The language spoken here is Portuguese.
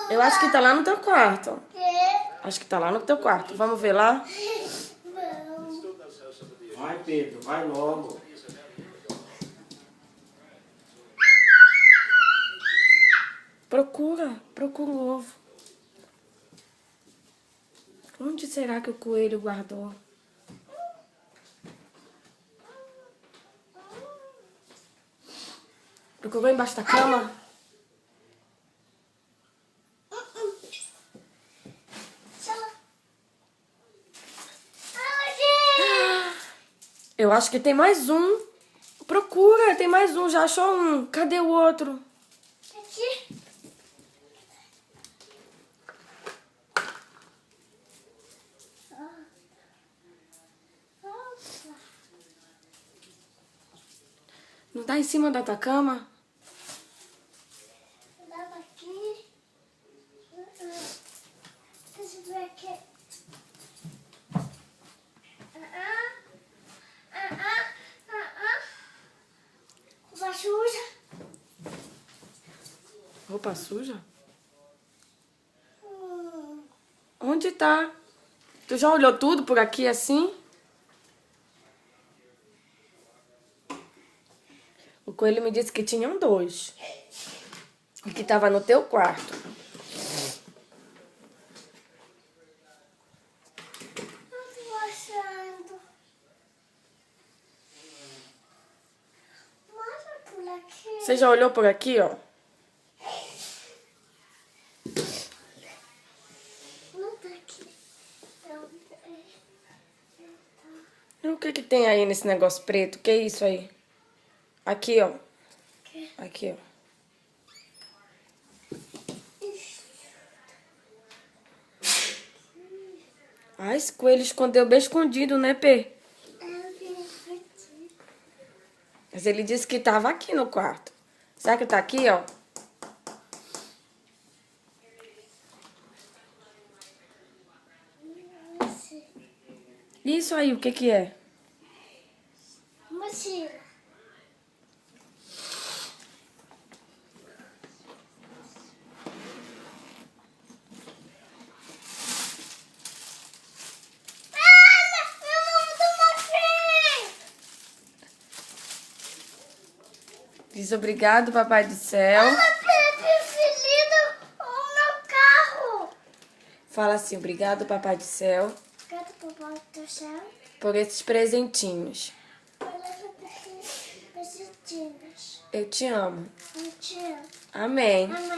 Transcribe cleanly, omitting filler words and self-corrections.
Eu acho que tá lá no teu quarto. Acho que tá lá no teu quarto. Vamos ver lá? Vai, Pedro, vai logo. Procura o ovo. Onde será que o coelho guardou? Procurou embaixo da cama? Eu acho que tem mais um. Procura, tem mais um. Já achou um. Cadê o outro? Aqui. Não tá em cima da tua cama? Dava aqui. Deixa eu ver aqui. Roupa suja. Roupa suja? Onde tá? Tu já olhou tudo por aqui assim? O coelho me disse que tinham dois. E que tava no teu quarto. Não tô achando. Mostra por aqui. Você já olhou por aqui, ó? Não tá aqui. E o que que tem aí nesse negócio preto? Que é isso aí? Aqui, ó. Aqui, ó. Ah, esse coelho escondeu bem escondido, né, Pê? Mas ele disse que tava aqui no quarto. Será que tá aqui, ó? Isso aí, o que que é? Mochila. Diz obrigado, papai do céu. Preferido o meu carro. Fala assim, obrigado, papai do céu, Obrigado, papai do céu. por esses presentinhos. Pelas assistências. Eu te amo. Eu te amo. Amém. Amém.